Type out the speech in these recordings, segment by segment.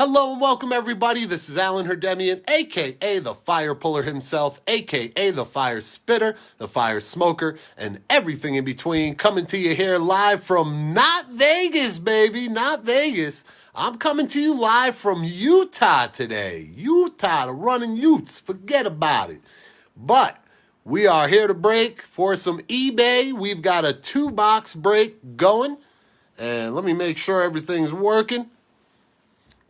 Hello and welcome everybody. This is Alan Herdemian, aka the Fire Puller himself, aka the Fire Spitter, the Fire Smoker, and everything in between, coming to you here live from not Vegas, baby, not Vegas. I'm coming to you live from Utah today. Utah, the running Utes, forget about it. But we are here to break for some eBay. We've got a 2-box break going, and let me make sure everything's working.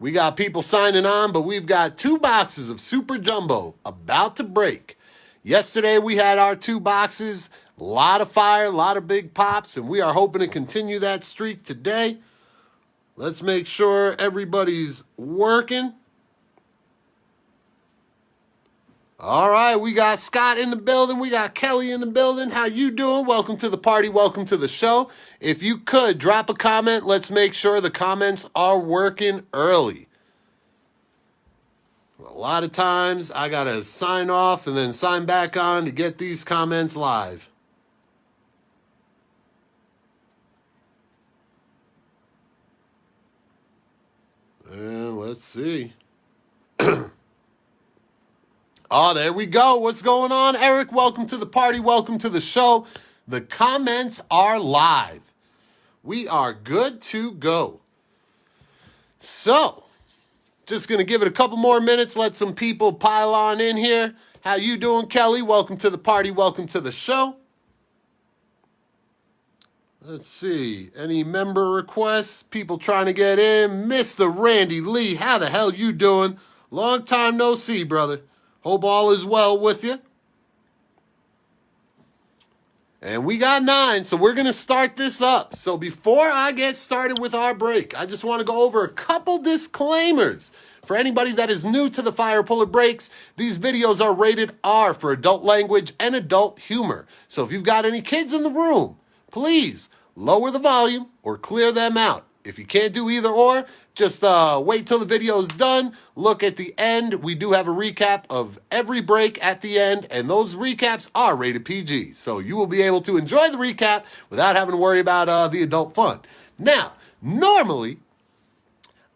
We got people signing on, but we've got 2 boxes of Super Jumbo about to break. Yesterday we had our 2 boxes, a lot of fire, a lot of big pops, and we are hoping to continue that streak today. Let's make sure everybody's working. All right, we got Scott in the building. We got Kelly in the building. How you doing? Welcome to the party. Welcome to the show. If you could, drop a comment. Let's make sure the comments are working early. A lot of times, I got to sign off and then sign back on to get these comments live. And let's see. Oh, there we go. What's going on, Eric? Welcome to the party. Welcome to the show. The comments are live. We are good to go. So, just going to give it a couple more minutes. Let some people pile on in here. How you doing, Kelly? Welcome to the party. Welcome to the show. Let's see. Any member requests? People trying to get in? Mr. Randy Lee, how the hell you doing? Long time no see, brother. Hope all is well with you. And we got 9, so we're going to start this up. So before I get started with our break, I just want to go over a couple disclaimers. For anybody that is new to the Fire Puller Breaks, these videos are rated R for adult language and adult humor. So if you've got any kids in the room, please lower the volume or clear them out. If you can't do either or, just wait till the video is done. Look at the end. We do have a recap of every break at the end, and those recaps are rated PG. So you will be able to enjoy the recap without having to worry about the adult fun. Now, normally,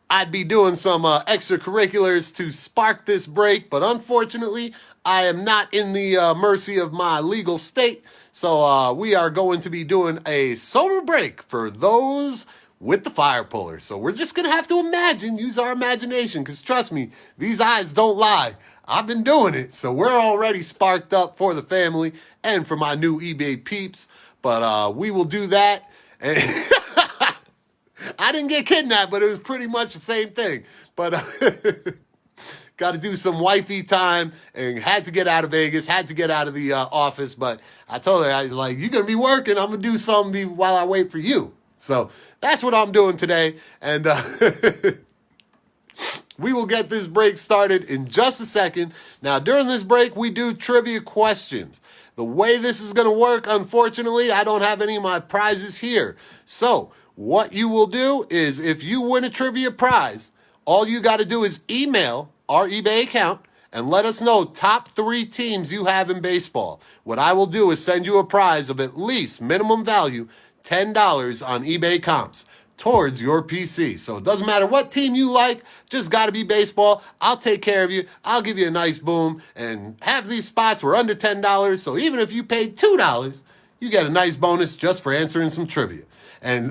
I'd be doing some extracurriculars to spark this break, but unfortunately, I am not in the mercy of my legal state. So we are going to be doing a sober break for those with the Fire Puller. So we're just going to have to use our imagination, because trust me, these eyes don't lie. I've been doing it, so we're already sparked up for the family and for my new eBay peeps, but we will do that. And I didn't get kidnapped, but it was pretty much the same thing. But got to do some wifey time and had to get out of Vegas, had to get out of the office, but I told her, I was like, you're going to be working, I'm going to do something while I wait for you. So that's what I'm doing today, and we will get this break started in just a second. Now, during this break, we do trivia questions. The way this is going to work, unfortunately, I don't have any of my prizes here. So what you will do is, if you win a trivia prize, all you got to do is email our eBay account and let us know top 3 teams you have in baseball. What I will do is send you a prize of at least minimum value $10 on eBay comps towards your PC. So it doesn't matter what team you like, just got to be baseball. I'll take care of you. I'll give you a nice boom, and half these spots were under $10. So even if you paid $2, you get a nice bonus just for answering some trivia. And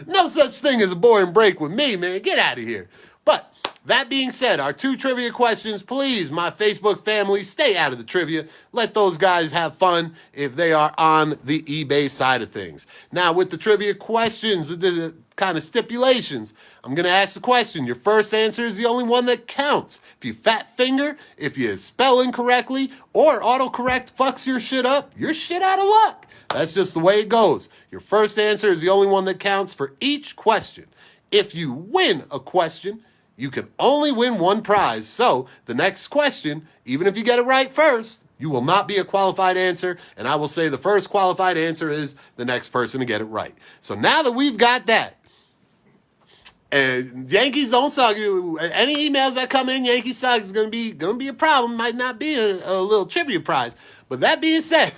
no such thing as a boring break with me, man. Get out of here. But that being said, our 2 trivia questions, please, my Facebook family, stay out of the trivia. Let those guys have fun if they are on the eBay side of things. Now, with the trivia questions, the kind of stipulations, I'm going to ask the question. Your first answer is the only one that counts. If you fat finger, if you spell incorrectly, or autocorrect fucks your shit up, you're shit out of luck. That's just the way it goes. Your first answer is the only one that counts for each question. If you win a question, you can only win 1 prize. So the next question, even if you get it right first, you will not be a qualified answer. And I will say the first qualified answer is the next person to get it right. So now that we've got that, and Yankees don't suck. Any emails that come in, Yankees suck, is gonna be a problem. Might not be a little trivia prize. But that being said,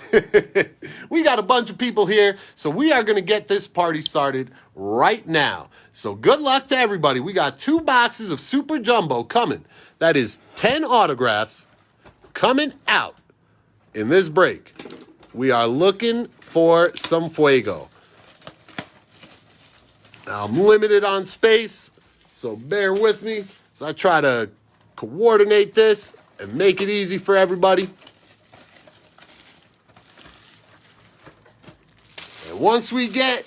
we got a bunch of people here, so we are gonna get this party started right now. So good luck to everybody. We got 2 boxes of Super Jumbo coming. That is 10 autographs coming out in this break. We are looking for some fuego. Now, I'm limited on space, so bear with me as I try to coordinate this and make it easy for everybody. And once we get,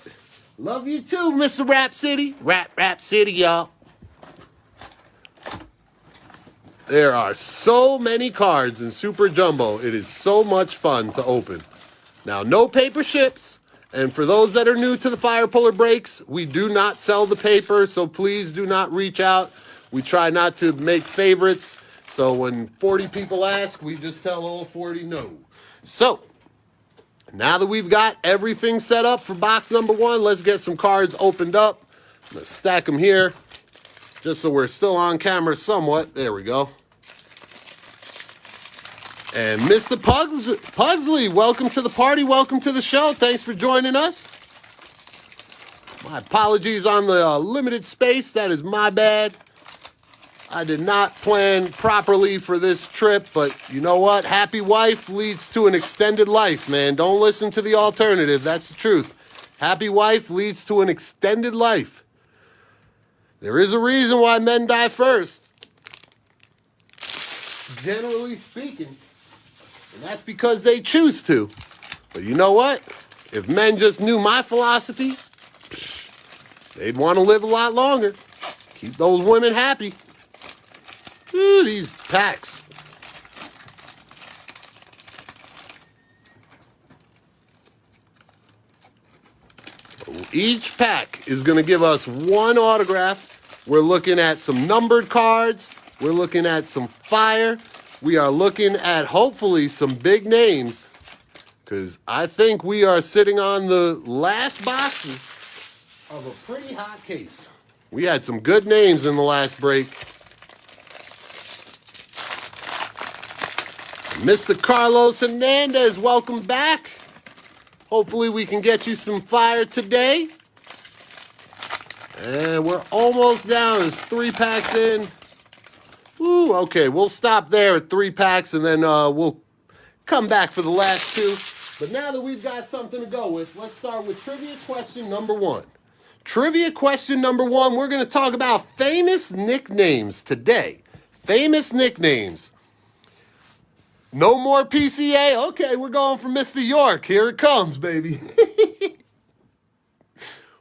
love you too, Mr. Rap City. Rap City, y'all. There are so many cards in Super Jumbo. It is so much fun to open. Now, no paper ships. And for those that are new to the Fire Puller Breaks, we do not sell the paper, so please do not reach out. We try not to make favorites. So when 40 people ask, we just tell all 40 no. So, now that we've got everything set up for box number 1, let's get some cards opened up. I'm going to stack them here, just so we're still on camera somewhat. There we go. And Mr. Pugsley, welcome to the party. Welcome to the show. Thanks for joining us. My apologies on the limited space. That is my bad. I did not plan properly for this trip, but you know what? Happy wife leads to an extended life, man. Don't listen to the alternative. That's the truth. Happy wife leads to an extended life. There is a reason why men die first, generally speaking. And that's because they choose to. But you know what? If men just knew my philosophy, they'd want to live a lot longer. Keep those women happy. Ooh, these packs. Each pack is going to give us 1 autograph. We're looking at some numbered cards. We're looking at some fire. We are looking at, hopefully, some big names, because I think we are sitting on the last boxes of a pretty hot case. We had some good names in the last break. Mr. Carlos Hernandez, welcome back. Hopefully we can get you some fire today. And we're almost down. There's 3 packs in. Ooh, okay, we'll stop there at 3 packs, and then we'll come back for the last 2. But now that we've got something to go with, let's start with trivia question number 1. Trivia question number 1, we're going to talk about famous nicknames today. Famous nicknames. No more PCA? Okay, we're going for Mr. York. Here it comes, baby.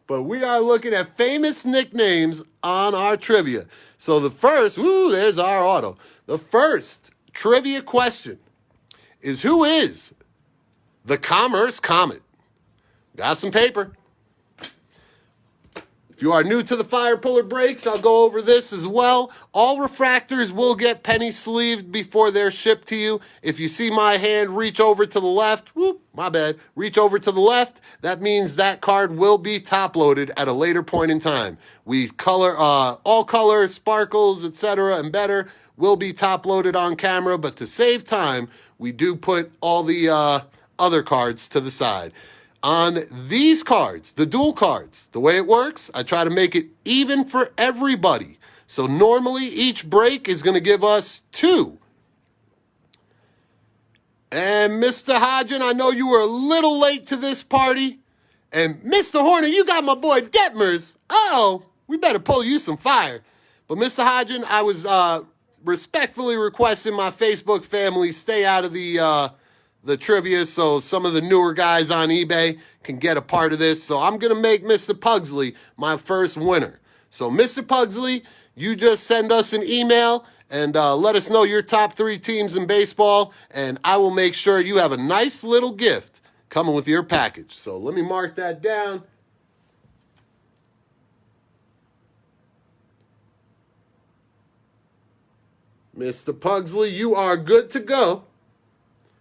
But we are looking at famous nicknames on our trivia. So the first, there's our auto. The first trivia question is, who is the Commerce Comet? Got some paper. If you are new to the Fire Puller Breaks, I'll go over this as well. All refractors will get penny sleeved before they're shipped to you. If you see my hand reach over to the left, my bad, reach over to the left, that means that card will be top loaded at a later point in time. We color, all color, sparkles, etc., and better will be top loaded on camera, but to save time, we do put all the other cards to the side. On these cards, the dual cards, the way it works, I try to make it even for everybody. So normally each break is going to give us 2. And Mr. Hodgen, I know you were a little late to this party. And Mr. Horner, you got my boy Detmers. Uh-oh, we better pull you some fire. But Mr. Hodgen, I was respectfully requesting my Facebook family stay out of the trivia, so some of the newer guys on eBay can get a part of this. So I'm going to make Mr. Pugsley my first winner. So Mr. Pugsley, you just send us an email and let us know your top 3 teams in baseball, and I will make sure you have a nice little gift coming with your package. So let me mark that down. Mr. Pugsley, you are good to go.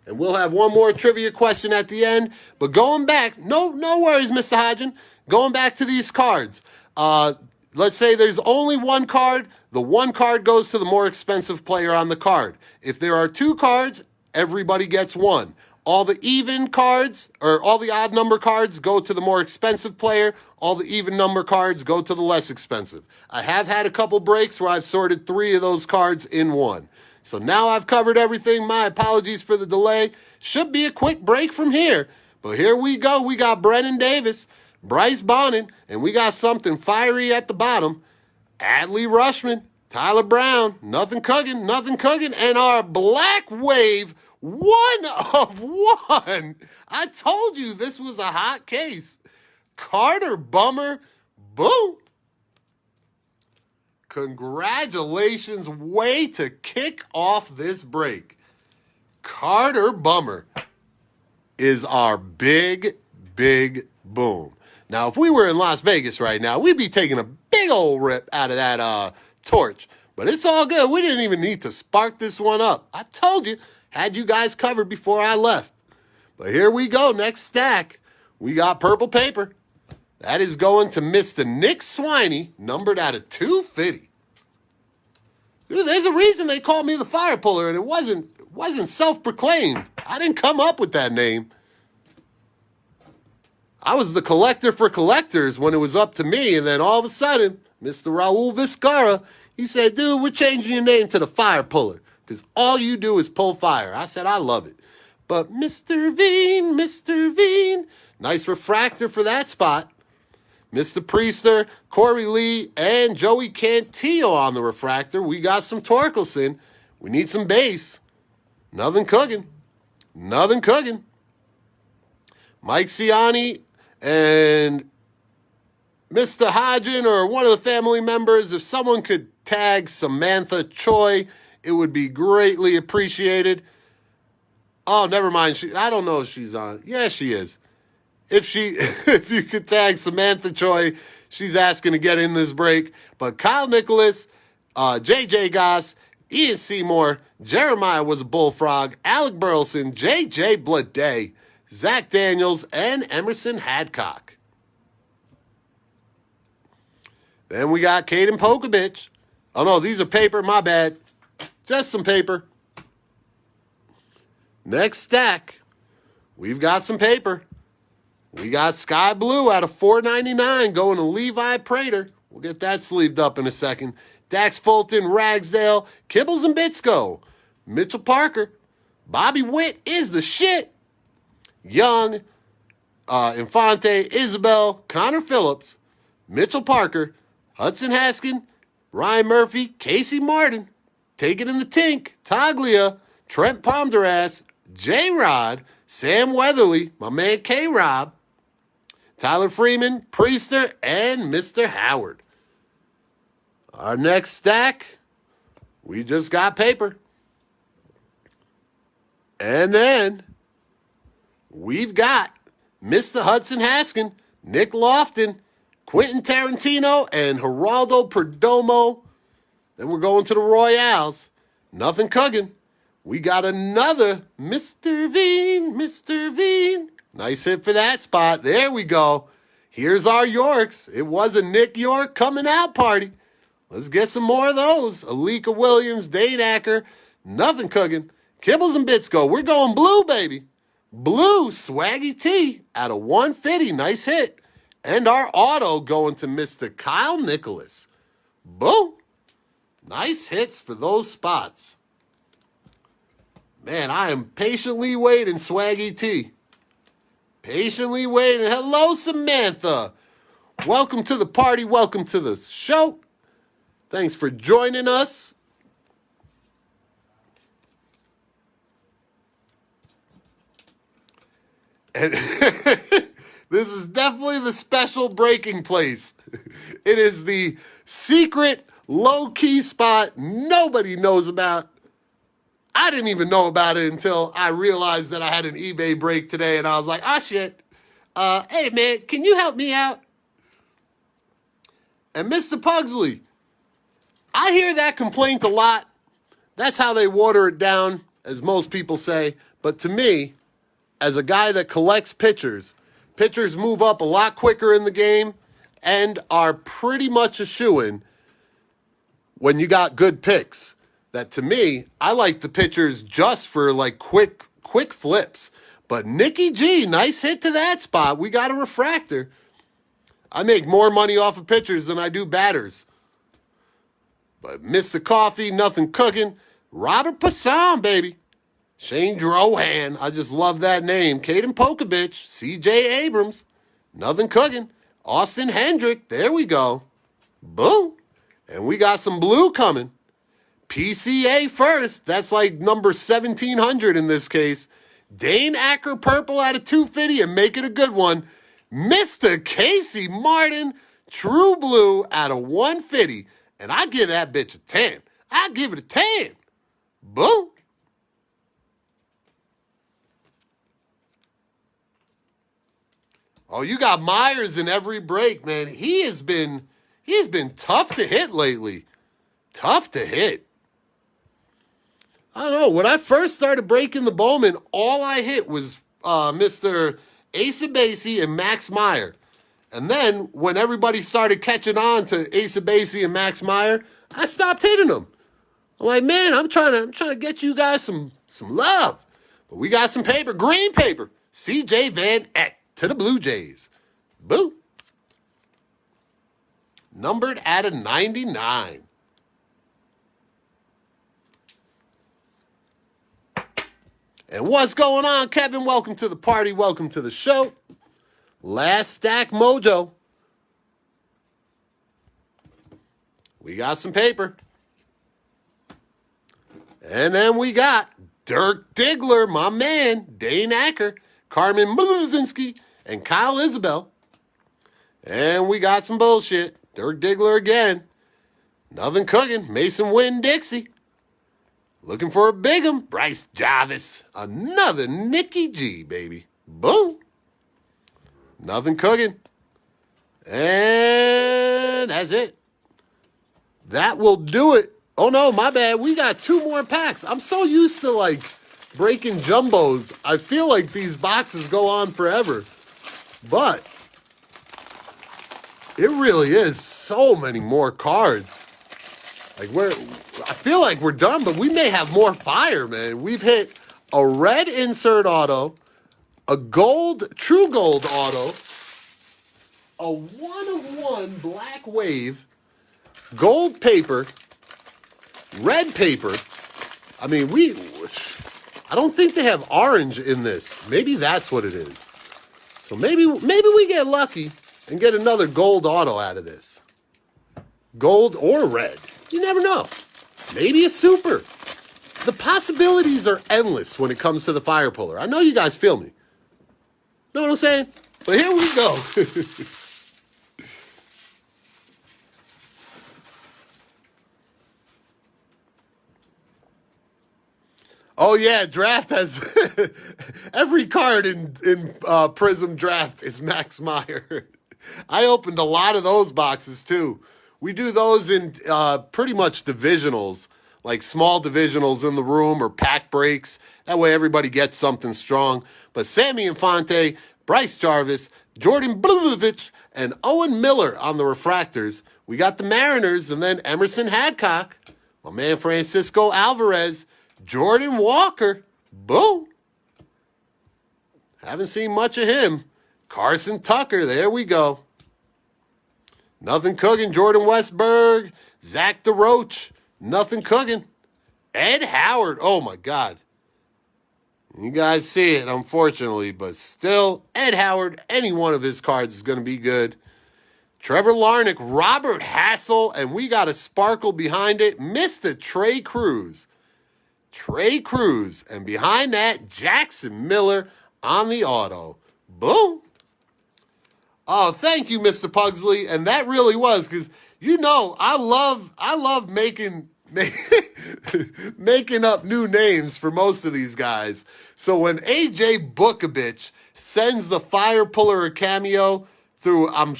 And we'll have one more trivia question at the end. But going back, no worries, Mr. Hodgen. Going back to these cards. Let's say there's only 1 card. The 1 card goes to the more expensive player on the card. If there are 2 cards, everybody gets 1. All the even cards, or all the odd number cards, go to the more expensive player. All the even number cards go to the less expensive. I have had a couple breaks where I've sorted 3 of those cards in one. So now I've covered everything. My apologies for the delay. Should be a quick break from here. But here we go. We got Brennan Davis, Bryce Bonnin, and we got something fiery at the bottom. Adley Rushman, Tyler Brown, nothing cooking, and our Black Wave 1 of 1. I told you this was a hot case. Carter Bummer, boom. Congratulations, way to kick off this break. Carter Bummer is our big boom. Now, if we were in Las Vegas right now, we'd be taking a big old rip out of that torch. But it's all good. We didn't even need to spark this one up. I told you, had you guys covered before I left. But here we go. Next stack, we got purple paper. That is going to Mr. Nick Swiney, numbered out of 250. Dude, there's a reason they called me the fire puller, and it wasn't self-proclaimed. I didn't come up with that name. I was the collector for collectors when it was up to me, and then all of a sudden, Mr. Raul Vizcarra, he said, dude, we're changing your name to the fire puller, because all you do is pull fire. I said, I love it. But Mr. Veen, nice refractor for that spot. Mr. Priester, Corey Lee, and Joey Cantillo on the refractor. We got some Torkelson. We need some base. Nothing cooking. Mike Ciani and Mr. Hodgin or one of the family members, if someone could tag Samantha Choi, it would be greatly appreciated. Oh, never mind. I don't know if she's on. Yeah, she is. If you could tag Samantha Choi, she's asking to get in this break. But Kyle Nicholas, J.J. Goss, Ian Seymour, Jeremiah was a bullfrog, Alec Burleson, J.J. Blade, Zach Daniels, and Emerson Hadcock. Then we got Caden Pokovich. Oh, no, these are paper. My bad. Just some paper. Next stack, we've got some paper. We got Sky Blue out of $4.99 going to Levi Prater. We'll get that sleeved up in a second. Dax Fulton, Ragsdale, Kibbles and Bitsko, Mitchell Parker, Bobby Witt is the shit. Young, Infante, Isabel, Connor Phillips, Mitchell Parker, Hudson Haskin, Ryan Murphy, Casey Martin, Take It in the Tink, Taglia, Trent Pomderas, J-Rod, Sam Weatherly, my man K-Rob, Tyler Freeman, Priester, and Mr. Howard. Our next stack, we just got paper. And then we've got Mr. Hudson Haskin, Nick Lofton, Quentin Tarantino, and Geraldo Perdomo. Then we're going to the Royales. Nothing cooking. We got another Mr. Veen. Nice hit for that spot. There we go. Here's our Yorks. It was a Nick York coming out party. Let's get some more of those. Alika Williams, Dane Acker. Nothing cooking. Kibbles and Bitsko. We're going blue, baby. Blue, Swaggy T out of 150. Nice hit. And our auto going to Mr. Kyle Nicholas. Boom. Nice hits for those spots. Man, I am patiently waiting, Swaggy T. Patiently waiting. Hello, Samantha. Welcome to the party. Welcome to the show. Thanks for joining us. And this is definitely the special breaking place. It is the secret low-key spot nobody knows about. I didn't even know about it until I realized that I had an eBay break today, and I was like, shit. Hey, man, can you help me out? And Mr. Pugsley, I hear that complaint a lot. That's how they water it down, as most people say. But to me, as a guy that collects pitchers move up a lot quicker in the game and are pretty much a shoo-in when you got good picks. That to me, I like the pitchers just for like quick flips. But Nikki G, nice hit to that spot. We got a refractor. I make more money off of pitchers than I do batters. But Mr. Coffee, nothing cooking. Robert Passan, baby. Shane Drohan, I just love that name. Caden Pokovich, C.J. Abrams, nothing cooking. Austin Hendrick, there we go. Boom. And we got some blue coming. PCA first, that's like number 1700 in this case. Dane Acker purple out of 250 and make it a good one. Mr. Casey Martin, true blue out of 150. And I give that bitch a 10. I give it a 10. Boom. Oh, you got Myers in every break, man. He has been tough to hit lately. Tough to hit. I don't know. When I first started breaking the Bowman, all I hit was Mr. Asa Basie and Max Meyer. And then when everybody started catching on to Asa Basie and Max Meyer, I stopped hitting them. I'm like, man, I'm trying to get you guys some love. But we got some paper, green paper. C.J. Van Eck to the Blue Jays. Boo. Numbered at a 99. And what's going on, Kevin? Welcome to the party. Welcome to the show. Last stack mojo. We got some paper. And then we got Dirk Diggler, my man, Dane Acker, Carmen Blazinski, and Kyle Isabel. And we got some bullshit. Dirk Diggler again. Nothing cooking. Mason Winn-Dixie. Looking for a big 'em. Bryce Jarvis. Another Nikki G, baby. Boom. Nothing cooking. And that's it. That will do it. Oh, no, my bad. We got 2 more packs. I'm so used to, like, breaking jumbos. I feel like these boxes go on forever. But it really is so many more cards. Like, I feel like we're done, but we may have more fire, man. We've hit a red insert auto, a gold, true gold auto, a 1-of-1 black wave, gold paper, red paper. I mean, I don't think they have orange in this. Maybe that's what it is. So maybe we get lucky and get another gold auto out of this. Gold or red. You never know. Maybe a super. The possibilities are endless when it comes to the fire puller. I know you guys feel me. Know what I'm saying? But here we go. Oh yeah, draft has every card in Prism Draft is Max Meyer. I opened a lot of those boxes too. We do those in pretty much divisionals, like small divisionals in the room or pack breaks. That way everybody gets something strong. But Sammy Infante, Bryce Jarvis, Jordan Bluvovich, and Owen Miller on the refractors. We got the Mariners and then Emerson Hadcock, my man Francisco Alvarez, Jordan Walker. Boom. Haven't seen much of him. Carson Tucker, there we go. Nothing cooking. Jordan Westberg, Zach DeRoche, nothing cooking. Ed Howard, oh my God. You guys see it, unfortunately, but still, Ed Howard, any one of his cards is going to be good. Trevor Larnach, Robert Hassel, and we got a sparkle behind it, Mr. Trey Cruz. Trey Cruz, and behind that, Jackson Miller on the auto. Boom. Oh, thank you, Mr. Pugsley. And that really was, because, you know, I love making making up new names for most of these guys. So when AJ Bukovich sends the fire puller a cameo through, I'm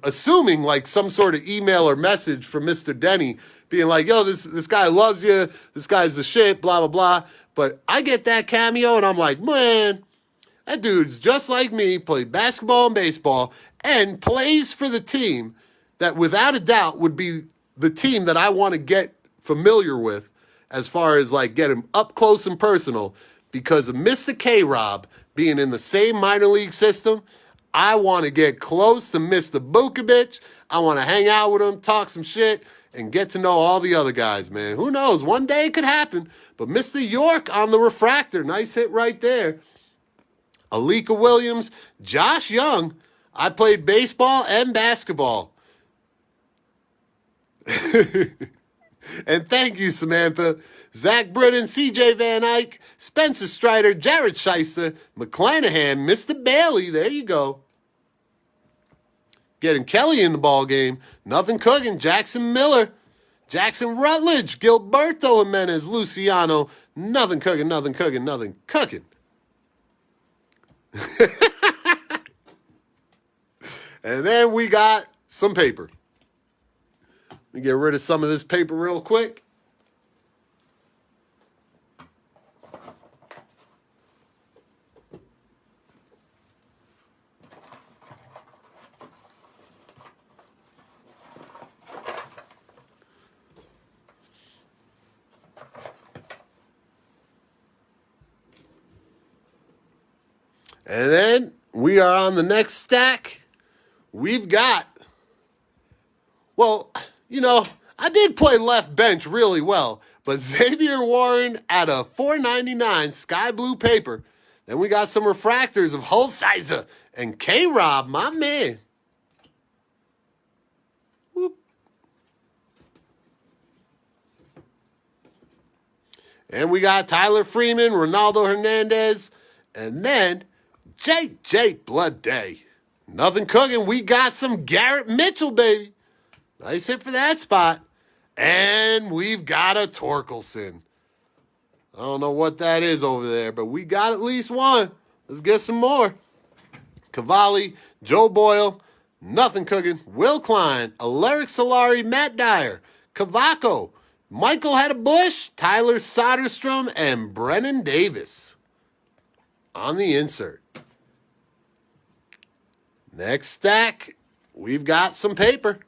assuming like some sort of email or message from Mr. Denny being like, yo, this guy loves you, this guy's the shit, blah, blah, blah. But I get that cameo and I'm like, man, that dude's just like me, played basketball and baseball, and plays for the team that without a doubt would be the team that I want to get familiar with as far as like get him up close and personal because of Mr. K-Rob, being in the same minor league system. I want to get close to Mr. Bukovic. I want to hang out with him, talk some shit, and get to know all the other guys, man. Who knows? One day it could happen. But Mr. York on the refractor. Nice hit right there. Alika Williams, Josh Young. I played baseball and basketball. And thank you, Samantha. Zach Britton, CJ Van Eyck, Spencer Strider, Jared Shyster, McClanahan, Mr. Bailey. There you go. Getting Kelly in the ball game. Nothing cooking. Jackson Miller. Jackson Rutledge. Gilberto Jimenez. Luciano. Nothing cooking, nothing cooking, nothing cooking. And then we got some paper. Let me get rid of some of this paper real quick. And then we are on the next stack. We've got, well, you know, I did play left bench really well, but Xavier Warren at a $4.99 sky blue paper. Then we got some refractors of Hulsizer and K-Rob, my man. Whoop. And we got Tyler Freeman, Ronaldo Hernandez, and then J.J. Blood Day. Nothing cooking. We got some Garrett Mitchell, baby. Nice hit for that spot. And we've got a Torkelson. I don't know what that is over there, but we got at least one. Let's get some more. Cavalli, Joe Boyle, nothing cooking. Will Klein, Aleric Solari, Matt Dyer, Cavaco, Michael Bush, Tyler Soderstrom, and Brennan Davis on the insert. Next stack, we've got some paper.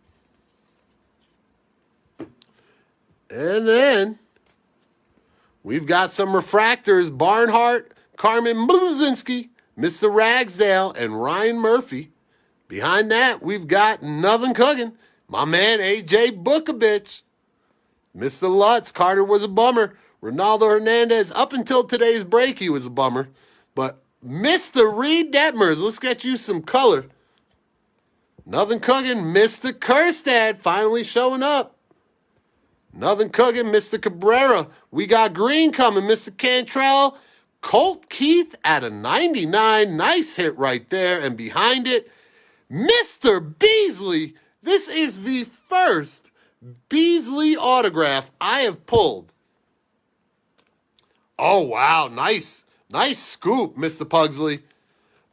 And then we've got some refractors, Barnhart, Carmen Bluzinski, Mr. Ragsdale, and Ryan Murphy. Behind that, we've got nothing cooking. My man, A.J. Bukovic. Mr. Lutz, Carter was a bummer. Ronaldo Hernandez, up until today's break, he was a bummer. But Mr. Reed Detmers, let's get you some color. Nothing cooking. Mr. Kerstad finally showing up. Nothing cooking. Mr. Cabrera. We got green coming. Mr. Cantrell. Colt Keith at a 99. Nice hit right there. And behind it, Mr. Beasley. This is the first Beasley autograph I have pulled. Oh, wow. Nice. Nice scoop, Mr. Pugsley.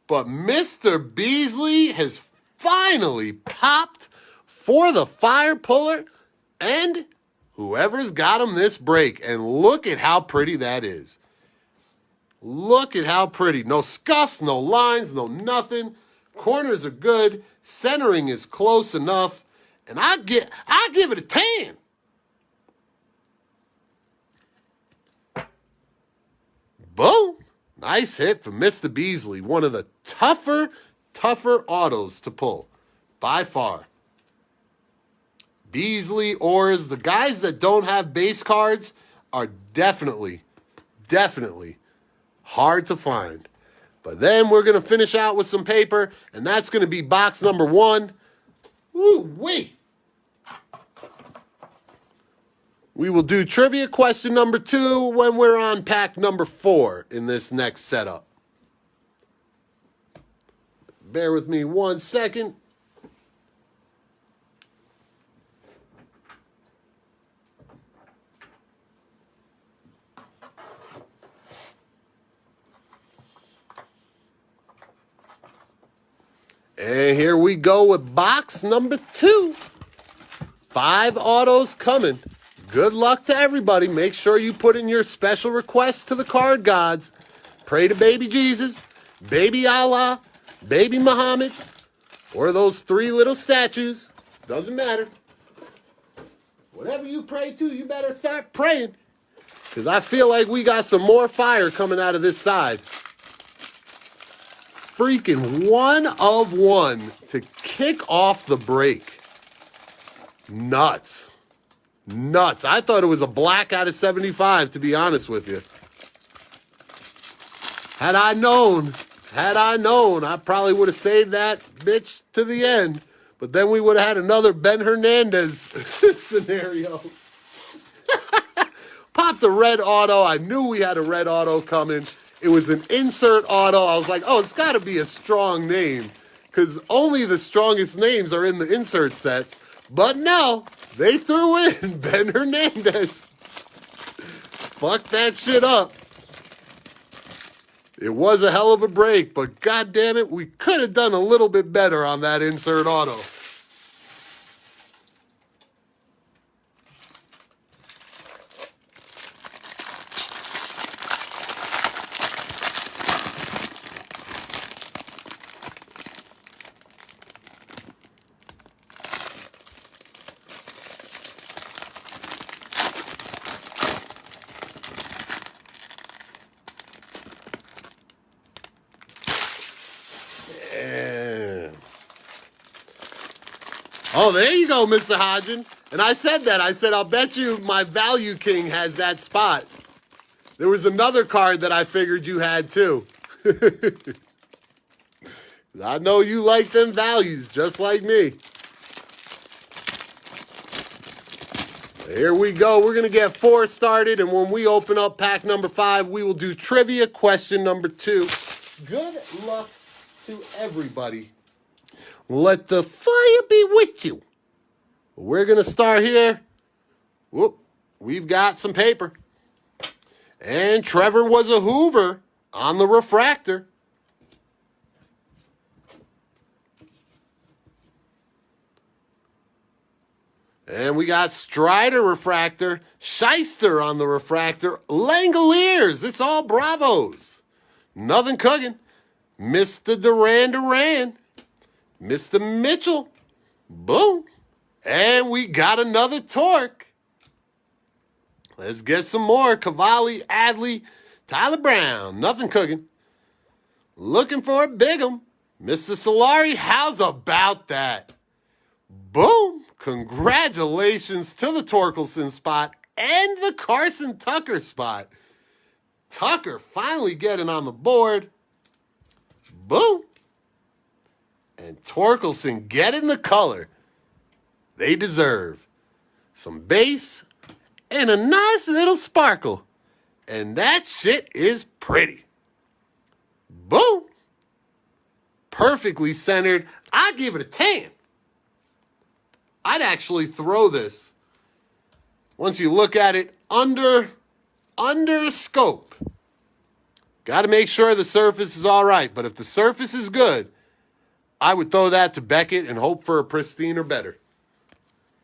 But Mr. Beasley has finally popped for the fire puller and whoever's got him this break. And look at how pretty that is. Look at how pretty. No scuffs, no lines, no nothing. Corners are good. Centering is close enough. And I give it a 10. Boom. Nice hit from Mr. Beasley. One of the tougher autos to pull by far. Beasley, Orrs, the guys that don't have base cards are definitely hard to find. But then we're going to finish out with some paper, and that's going to be box number 1. Woo-wee. We will do trivia question number 2 when we're on pack number 4 in this next setup. Bear with me 1 second. And here we go with box number 2. 5 autos coming. Good luck to everybody. Make sure you put in your special requests to the card gods. Pray to baby Jesus, baby Allah, baby Muhammad, or those 3 little statues. Doesn't matter. Whatever you pray to, you better start praying. Because I feel like we got some more fire coming out of this side. freaking 1 of 1 to kick off the break. Nuts. Nuts. I thought it was a black out of 75, to be honest with you. Had I known, I probably would have saved that bitch to the end. But then we would have had another Ben Hernandez scenario. Popped a red auto. I knew we had a red auto coming. It was an insert auto. I was like, oh, it's got to be a strong name because only the strongest names are in the insert sets. But no, they threw in Ben Hernandez. Fuck that shit up. It was a hell of a break, but god damn it, we could have done a little bit better on that insert auto. Oh, there you go, Mr. Hodgin. And I said that. I said, I'll bet you my Value King has that spot. There was another card that I figured you had too. I know you like them values just like me. Here we go. We're going to get 4 started. And when we open up pack number 5, we will do trivia question number 2. Good luck to everybody. Let the fire be with you. We're going to start here. Whoop. We've got some paper. And Trevor was a Hoover on the refractor. And we got Strider refractor, Shyster on the refractor, Langoliers. It's all Bravos. Nothing cooking. Mr. Duran. Mr. Mitchell. Boom. And we got another Torque. Let's get some more. Cavalli, Adley, Tyler Brown. Nothing cooking. Looking for a Big'em. Mr. Solari, how's about that? Boom. Congratulations to the Torkelson spot and the Carson Tucker spot. Tucker finally getting on the board. Boom. And Torkelson getting the color they deserve. Some base and a nice little sparkle. And that shit is pretty. Boom. Perfectly centered. I give it a 10. I'd actually throw this, once you look at it, under a scope. Got to make sure the surface is all right. But if the surface is good, I would throw that to Beckett and hope for a pristine or better.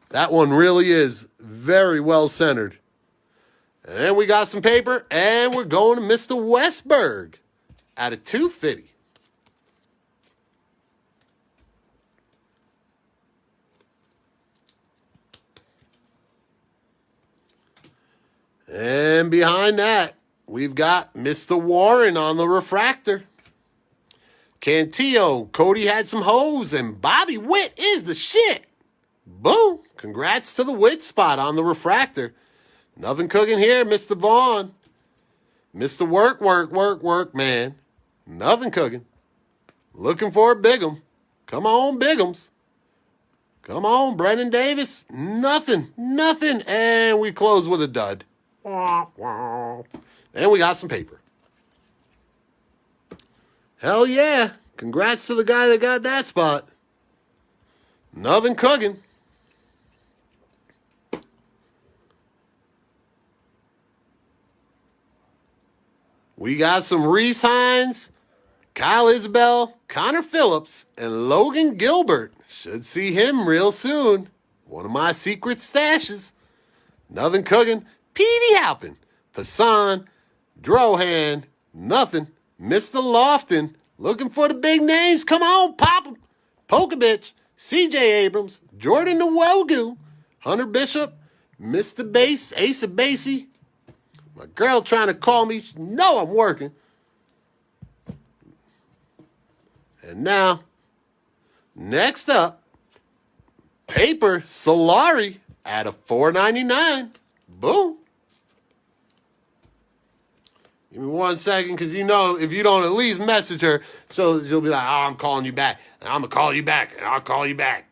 That one really is very well centered. And then we got some paper, and we're going to Mr. Westberg at a 250. And behind that, we've got Mr. Warren on the refractor. Cantillo, Cody had some hoes, and Bobby Witt is the shit. Boom. Congrats to the Witt spot on the refractor. Nothing cooking here, Mr. Vaughn. Mr. Work, man. Nothing cooking. Looking for a Big'em. Come on, Big'ems. Come on, Brennan Davis. Nothing. And we close with a dud. And we got some paper. Hell yeah. Congrats to the guy that got that spot. Nothing cooking. We got some Reese Hines, Kyle Isbell, Connor Phillips, and Logan Gilbert. Should see him real soon. One of my secret stashes. Nothing cooking. Petey Halpin, Passan, Drohan, nothing. Mr. Lofton, looking for the big names. Come on, pop 'em. Pokovich, C.J. Abrams, Jordan Nwogu, Hunter Bishop, Mr. Bass, Asa Basie. My girl trying to call me. No, I'm working. And now, next up, paper Solari at a $4.99. Boom. Give me 1 second, because you know if you don't at least message her, she'll be like, oh, I'm calling you back. And I'm going to call you back. And I'll call you back.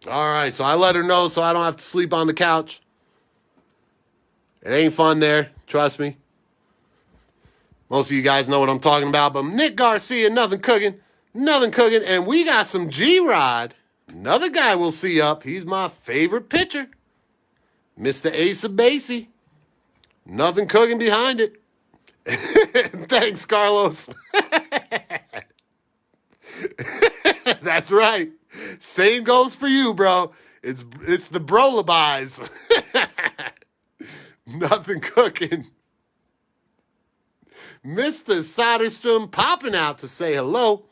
All right, so I let her know so I don't have to sleep on the couch. It ain't fun there, trust me. Most of you guys know what I'm talking about, but Nick Garcia, nothing cooking. And we got some G-Rod. Another guy we'll see up. He's my favorite pitcher. Mr. Asa Basie. Nothing cooking behind it. Thanks, Carlos. That's right. Same goes for you, bro. It's the brolabis. Nothing cooking. Mr. Soderstrom popping out to say hello.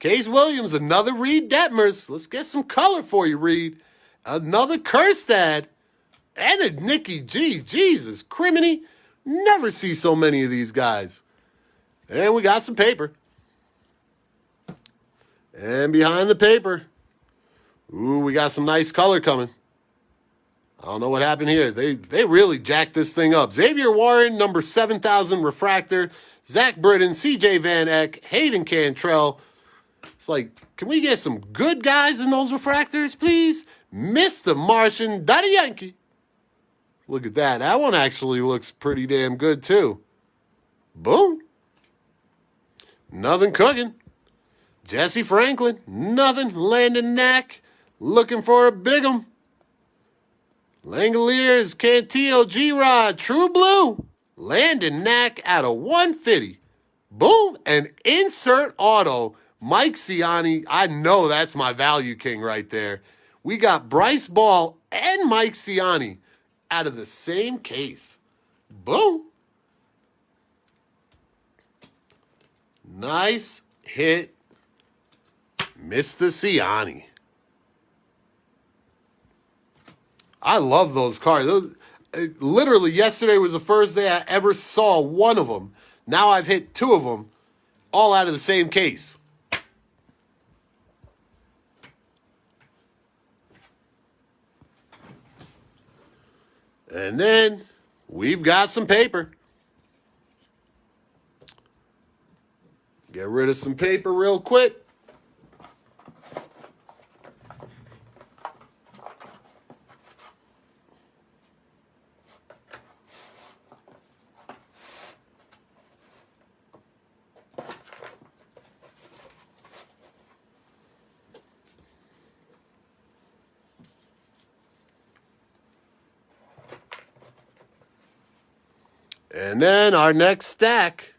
Case Williams, another Reed Detmers. Let's get some color for you, Reed. Another Kerstad. And a Nicky G. Jesus, criminy. Never see so many of these guys. And we got some paper. And behind the paper, ooh, we got some nice color coming. I don't know what happened here. They really jacked this thing up. Xavier Warren, number 7,000 refractor. Zach Britton, C.J. Van Eck, Hayden Cantrell. It's like, can we get some good guys in those refractors, please? Mr. Martian, Daddy Yankee. Look at that. That one actually looks pretty damn good, too. Boom. Nothing cooking. Jesse Franklin, nothing. Landon Knack, looking for a big 'em. Langoliers, Cantillo, G-Rod, True Blue. Landon Knack out of 150. Boom. And insert auto, Mike Ciani. I know that's my value king right there. We got Bryce Ball and Mike Ciani out of the same case. Boom. Nice hit, Mr. Ciani. I love those cards. Literally, yesterday was the first day I ever saw one of them. Now I've hit two of them, all out of the same case. And then we've got some paper. Get rid of some paper real quick. And then our next stack.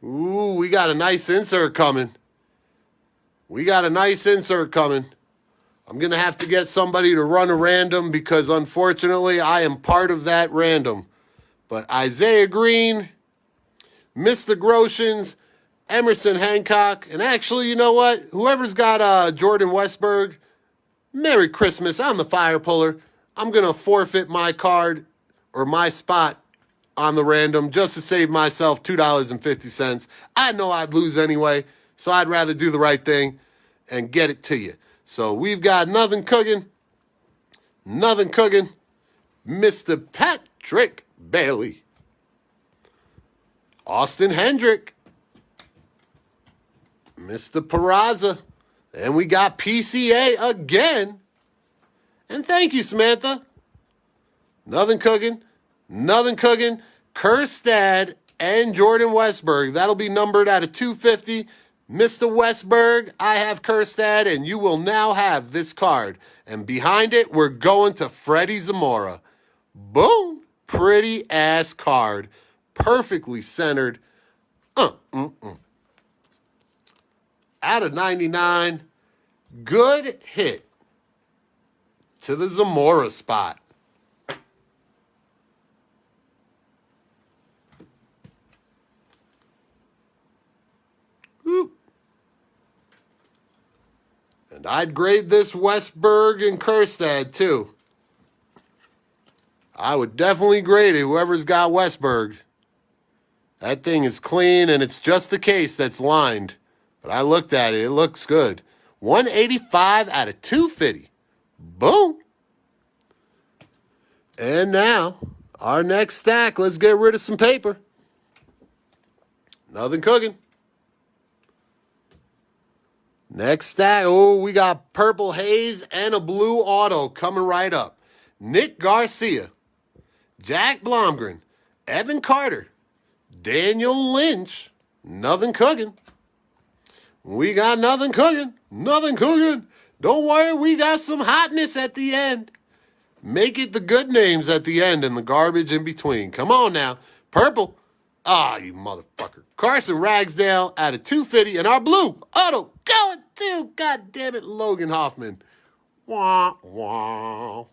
Ooh, we got a nice insert coming. I'm going to have to get somebody to run a random because, unfortunately, I am part of that random. But Isaiah Green, Mr. Groshans, Emerson Hancock, and actually, you know what? Whoever's got Jordan Westberg, Merry Christmas. I'm the fire puller. I'm going to forfeit my card or my spot on the random just to save myself $2.50. I know I'd lose anyway, so I'd rather do the right thing and get it to you. So we've got nothing cooking. Mr. Patrick Bailey. Austin Hendrick. Mr. Peraza. And we got PCA again. And thank you, Samantha. Nothing cooking. Kerstad and Jordan Westberg. That'll be numbered out of 250. Mr. Westberg, I have Kerstad, and you will now have this card. And behind it, we're going to Freddie Zamora. Boom. Pretty ass card. Perfectly centered. Out of 99. Good hit to the Zamora spot. And I'd grade this Westberg and Kerstad too. I would definitely grade it, whoever's got Westberg. That thing is clean, and it's just the case that's lined. But I looked at it. It looks good. 185 out of 250. Boom. And now, our next stack. Let's get rid of some paper. Nothing cooking. Next stack. Oh, we got purple haze and a blue auto coming right up. Nick Garcia, Jack Blomgren, Evan Carter, Daniel Lynch. Nothing cooking. We got nothing cooking. Nothing cooking. Don't worry, we got some hotness at the end. Make it the good names at the end and the garbage in between. Come on now. Purple. Ah, you motherfucker. Carson Ragsdale out of 250. And our blue auto going to, God damn it, Logan Hoffman. Wah, wah.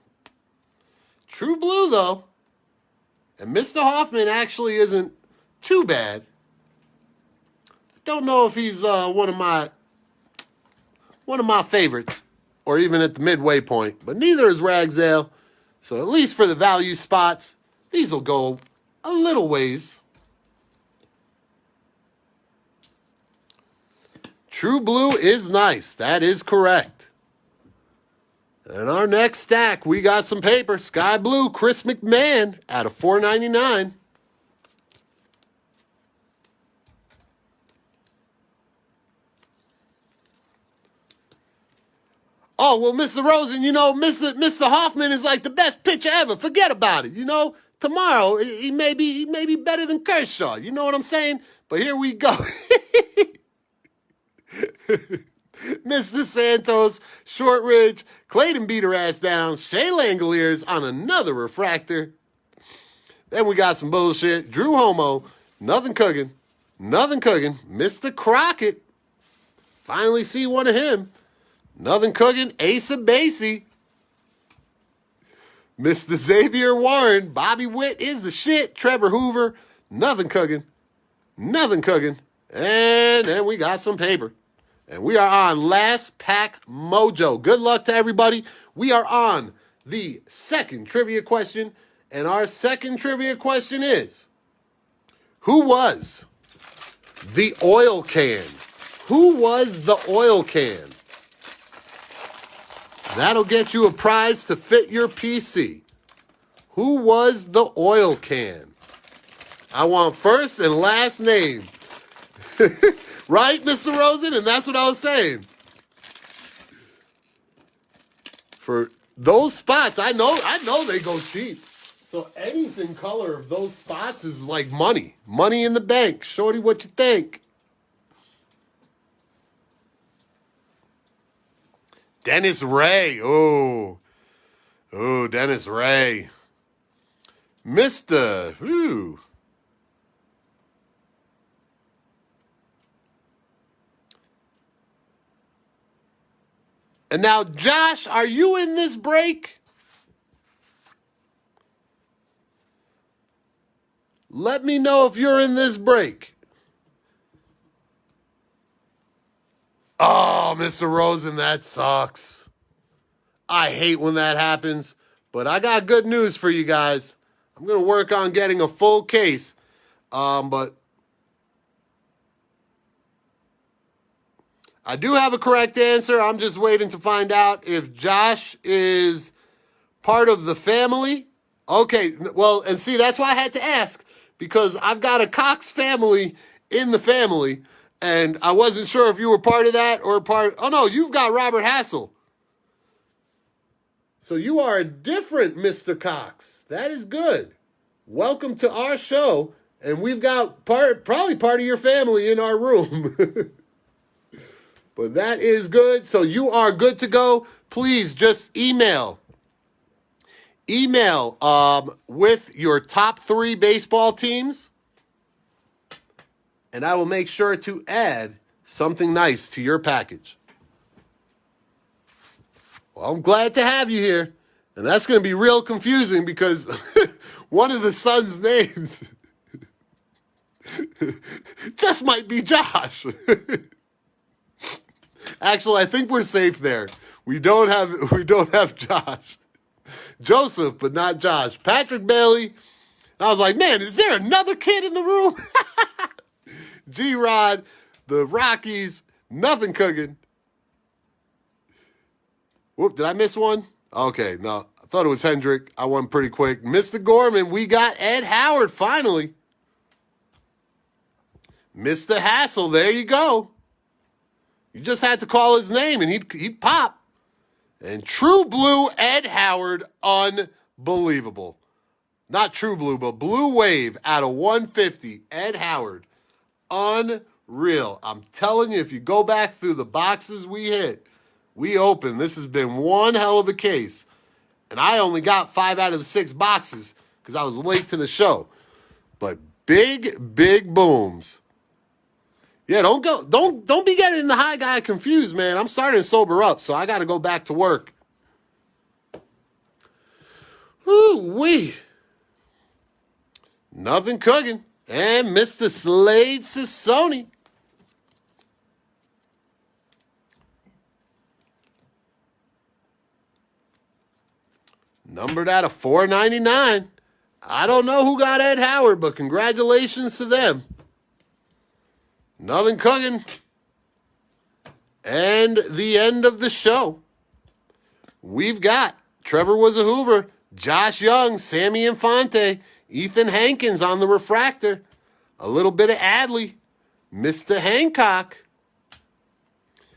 True blue, though. And Mr. Hoffman actually isn't too bad. Don't know if he's one of my favorites, or even at the midway point. But neither is Ragsdale. So at least for the value spots, these will go a little ways. True blue is nice. That is correct. And our next stack, we got some paper. Sky blue, Chris McMahon out of 499. Oh, well, Mr. Rosen, you know, Mr. Hoffman is like the best pitcher ever. Forget about it. You know, tomorrow he may be better than Kershaw. You know what I'm saying? But here we go. Mr. Santos, Shortridge, Clayton beat her ass down, Shea Langoliers on another refractor. Then we got some bullshit. Drew Homo, nothing cooking. Nothing cooking. Mr. Crockett, finally see one of him. Nothing cooking. Asa Basie. Mr. Xavier Warren, Bobby Witt is the shit. Trevor Hoover, nothing cooking. Nothing cooking. And then we got some paper. And we are on Last Pack Mojo. Good luck to everybody. We are on the second trivia question. And our second trivia question is, who was the oil can? Who was the oil can? That'll get you a prize to fit your PC. Who was the oil can? I want first and last name. Right, Mr. Rosen? And that's what I was saying. For those spots, I know they go cheap. So anything color of those spots is like money. Money in the bank. Shorty, what you think? Dennis Ray. Oh, Dennis Ray. Mr. Who? And now, Josh, are you in this break? Let me know if you're in this break. Oh, Mr. Rosen, that sucks. I hate when that happens, but I got good news for you guys. I'm going to work on getting a full case, but I do have a correct answer. I'm just waiting to find out if Josh is part of the family. Okay, well, and see, that's why I had to ask, because I've got a Cox family in the family, and I wasn't sure if you were part of that or part. Oh, no, you've got Robert Hassel. So you are a different Mr. Cox. That is good. Welcome to our show, and we've got probably part of your family in our room. But that is good. So you are good to go. Please just email with your top 3 baseball teams, and I will make sure to add something nice to your package. Well, I'm glad to have you here, and that's going to be real confusing because one of the sons' names just might be Josh. Actually, I think we're safe there. We don't have Josh. Joseph, but not Josh. Patrick Bailey. And I was like, man, is there another kid in the room? G-Rod, the Rockies, nothing cooking. Whoop, did I miss one? Okay, no. I thought it was Hendrick. I won pretty quick. Mr. Gorman, we got Ed Howard finally. Mr. Hassel, there you go. You just had to call his name and he'd pop. And True Blue Ed Howard, unbelievable. Not True Blue, but Blue Wave out of 150. Ed Howard, unreal. I'm telling you, if you go back through the boxes we opened, this has been one hell of a case. And I only got 5 out of the 6 boxes because I was late to the show. But big, big booms. Yeah, don't be getting the high guy confused, man. I'm starting to sober up, so I got to go back to work. Ooh-wee. Nothing cooking. And Mr. Slade Sassoni. Numbered out of 499. I don't know who got Ed Howard, but congratulations to them. Nothing cooking. And the end of the show. We've got Trevor was a Hoover, Josh Young, Sammy Infante, Ethan Hankins on the refractor, a little bit of Adley, Mr. Hancock,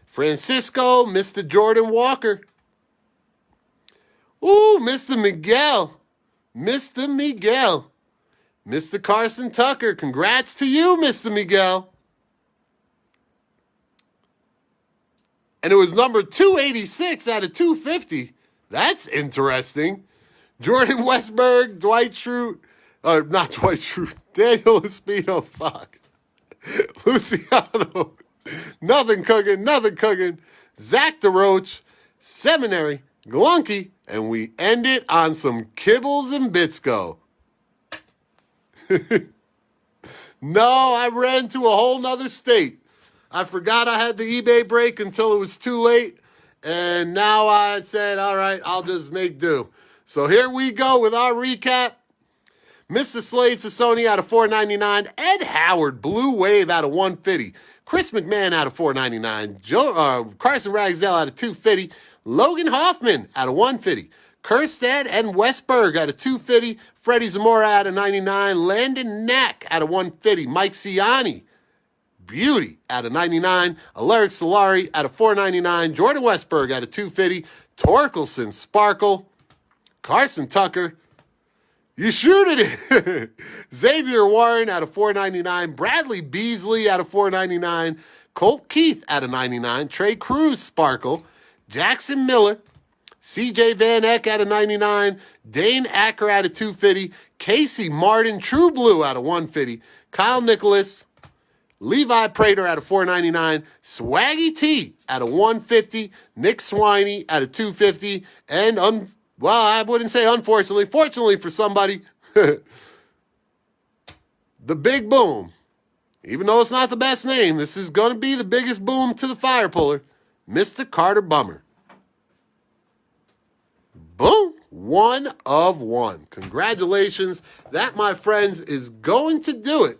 Francisco, Mr. Jordan Walker. Ooh, Mr. Miguel. Mr. Miguel. Mr. Carson Tucker. Congrats to you, Mr. Miguel. And it was number 286 out of 250. That's interesting. Jordan Westberg, Dwight Schrute, not Dwight Schrute, Daniel Espino, fuck. Luciano, nothing cooking. Zach DeRoach, Seminary, Glunky, and we end it on some Kibbles and Bitsko. No, I ran to a whole nother state. I forgot I had the eBay break until it was too late. And now I said, all right, I'll just make do. So here we go with our recap. Mr. Slade Sassoni out of 499. Ed Howard, Blue Wave out of 150. Chris McMahon out of 499. Carson Ragsdale out of 250. Logan Hoffman out of 150. Kerstead and Westberg out of 250. Freddie Zamora out of 99. Landon Knack out of 150. Mike Ciani, Beauty out of 99. Aleric Solari out of 499. Jordan Westberg out of 250. Torkelson Sparkle. Carson Tucker. You shooted it. Xavier Warren out of 499. Bradley Beasley out of 499. Colt Keith out of 99. Trey Cruz Sparkle. Jackson Miller. CJ Van Eck out of 99. Dane Acker out of 250. Casey Martin True Blue out of 150. Kyle Nicholas. Levi Prater out of 499. Swaggy T out of 150. Nick Swiney out of 250. And, well, I wouldn't say unfortunately. Fortunately for somebody, the Big Boom. Even though it's not the best name, this is going to be the biggest boom to the fire puller. Mr. Carter Bummer. Boom. 1 of 1. Congratulations. That, my friends, is going to do it.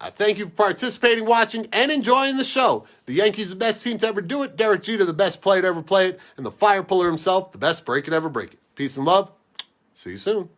I thank you for participating, watching, and enjoying the show. The Yankees, the best team to ever do it. Derek Jeter, the best player to ever play it. And the fire puller himself, the best break it ever break it. Peace and love. See you soon.